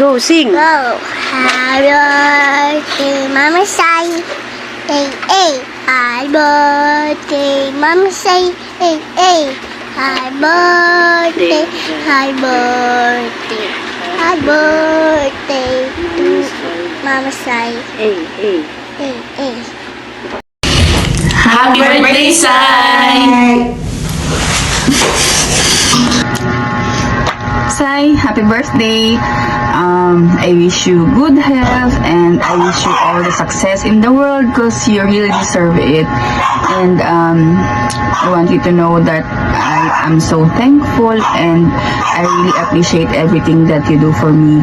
Go, sing. Go. Happy birthday, Mama Sai. Hey, hey. Happy birthday, Mama Sai. Hey, hey. Happy birthday. Happy birthday. Happy birthday to Mama Sai. Hey, hey. Hey, hey. Happy birthday, Sai! Sai, happy birthday. I wish you good health and I wish you all the success in the world because you really deserve it. And I want you to know that I am so thankful and I really appreciate everything that you do for me.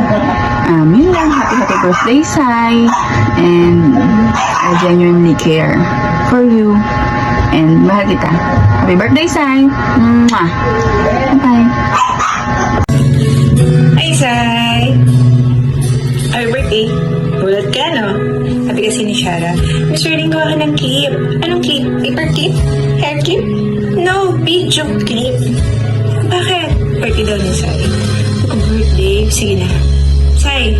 Yun lang, happy birthday, Sai. And I genuinely care for you. And mahal kita. Happy birthday, Sai! Mwah! Bye-bye! Hi, Sai! Happy birthday! Bulat ka, no? Sabi kasi ni Shara, Miss Erling, gawa ka ng clip. Anong clip? Paper clip? Hair clip? No, video clip. Bakit? Birthday daw ni Sai. Kung birthday, sige na. Sai,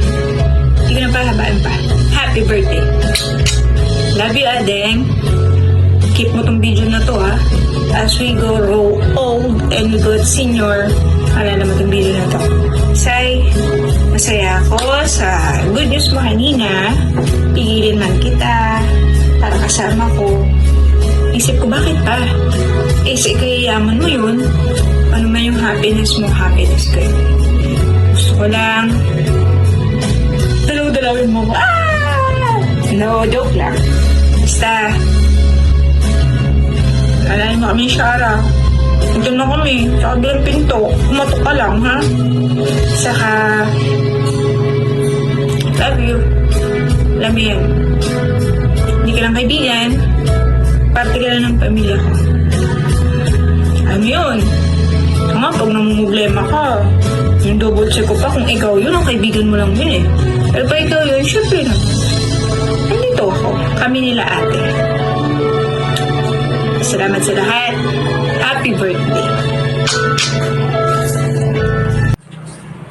hindi ko na pahabaan pa. Happy birthday! Love you, Adeng. Keep mo tong video na to, ha? As we grow old and we go senior, alala mo tong video na to. Sai, masaya ako sa good news mo kanina. Pigilin man kita para kasama ko. Isip ko, bakit pa? Sa ikayayaman mo yun. Ano man yung happiness mo, happiness ko yun. Gusto ko lang dalaw-dalawin mo ko. No, joke lang. Basta, alayin mo kami, Shara. Ito na kami, sa kabilang pinto. Kumatok ka lang, ha? Saka, love you. Alam mo yan. Hindi ka lang kaibigan. Parte ka lang ng pamilya ko. Alam mo yun. Nga, pag namumblema ka, yung double check ko pa kung ikaw yun, ang kaibigan mo lang yun eh. Pero pa ikaw yun, syempre na. Nandito ako, kami nila ate. Salamat sa lahat. Happy birthday.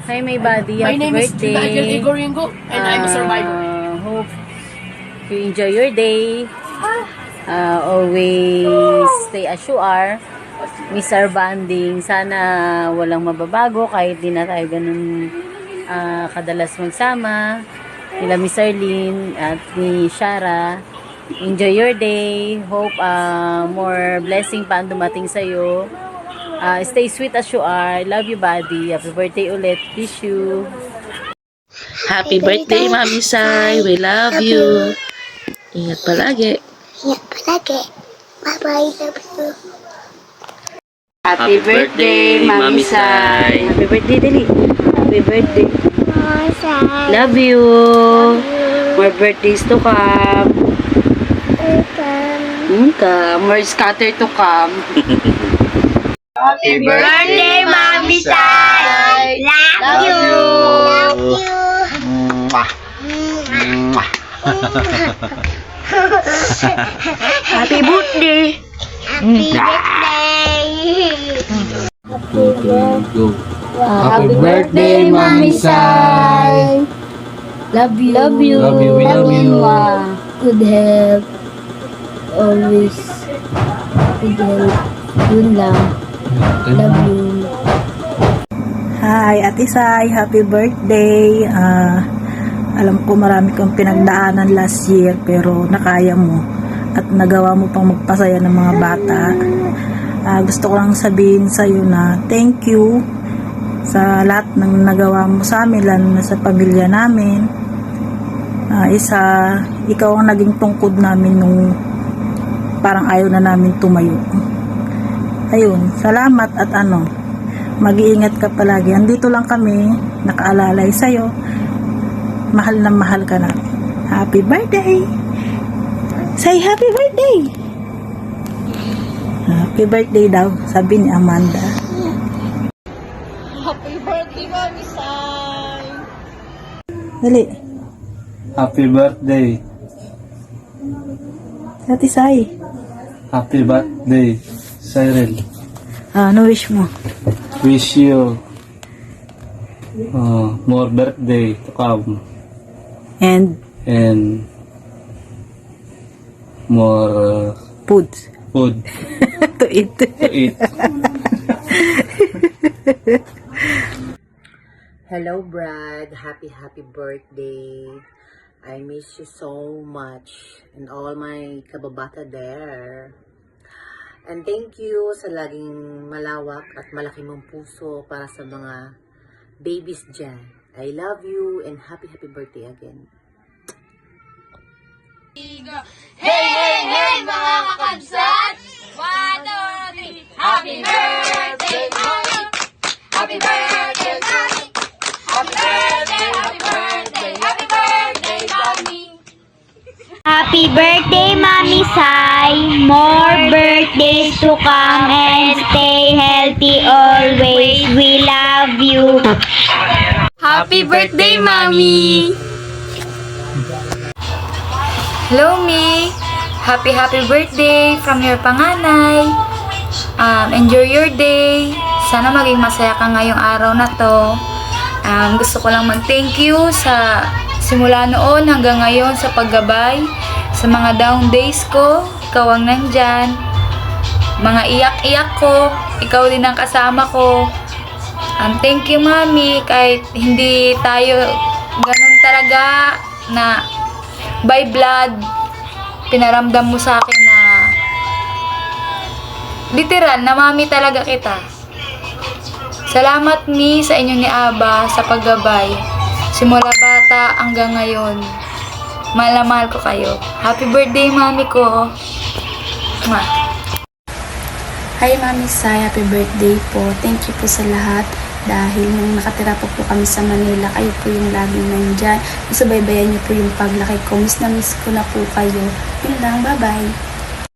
Hi, my buddy. My Happy name is birthday. Nigel Igor Ringo and I'm a survivor. Hope you enjoy your day. Always stay as you are. Miss our bonding. Sana walang mababago kahit di na tayo ganun kadalas magsama. Nila Miss Arlene at ni Shara. Enjoy your day. Hope more blessing pa ang dumating sa'yo. Stay sweet as you are. Love you, buddy. Happy birthday ulit. Wish you. Happy birthday, Mami Sai. We love you. Ingat palagi. Ingat palagi. Bye-bye. Love you. Happy birthday, Mami Sai. Happy birthday, Dali. Happy birthday. Mama Sai. Love you. More birthdays to come. More scatter to come. Happy birthday, Mami Sai. Love you. Love you. Happy birthday. Happy birthday. Happy birthday, Mami Sai. Love you. Love you. Love you. We love you. Good health. Always. Good health. Yun lang. Love you. Hi, Ate Sai, happy birthday. Alam ko marami kang pinagdaanan last year pero nakaya mo at nagawa mo pang magpasaya ng mga bata. Gusto ko lang sabihin sa iyo na thank you sa lahat ng nagawa mo sa amin, lalo na sa pamilya namin. Ikaw ang naging tungkod namin nung parang ayaw na namin tumayo. Ayun, salamat at mag-iingat ka palagi. Andito lang kami, nakaalalay sa'yo. Mahal na mahal ka namin. Happy birthday! Say happy birthday! Happy birthday daw, sabi ni Amanda. Happy birthday, Mami Sai. Dali, Happy birthday. Ate Sai. Happy birthday, Cyril. Ano wish mo? Wish you more birthday to come. And And more food food to eat. to eat. Hello, Brad. Happy birthday. I miss you so much and all my kababata there. And thank you sa laging malawak at malaki mong puso para sa mga babies dyan. I love you and happy birthday again. Happy birthday, Mommy Sai. More birthdays to come and stay healthy always. We love you. Happy birthday, Mommy! Hello, Mi! Happy birthday from your panganay. Enjoy your day. Sana maging masaya ka ngayong araw na to. Gusto ko lang mag-thank you sa simula noon hanggang ngayon sa paggabay. Sa mga down days ko, ikaw ang nandyan. Mga iyak-iyak ko, ikaw din ang kasama ko. Thank you, Mami. Kahit hindi tayo ganun talaga na by blood, pinaramdam mo sa akin na literal na Mami talaga kita. Salamat, Mi, sa inyo ni Aba sa paggabay. Simula bata hanggang ngayon. Mahal na mahal ko kayo. Happy birthday, Mami ko. Ma. Hi, Mami Sai. Happy birthday po. Thank you po sa lahat. Dahil nung nakatira po kami sa Manila, kayo po yung laging nandyan. Subaybayan niyo po yung paglaki ko. Miss na miss ko na po kayo. Yun lang. Bye-bye.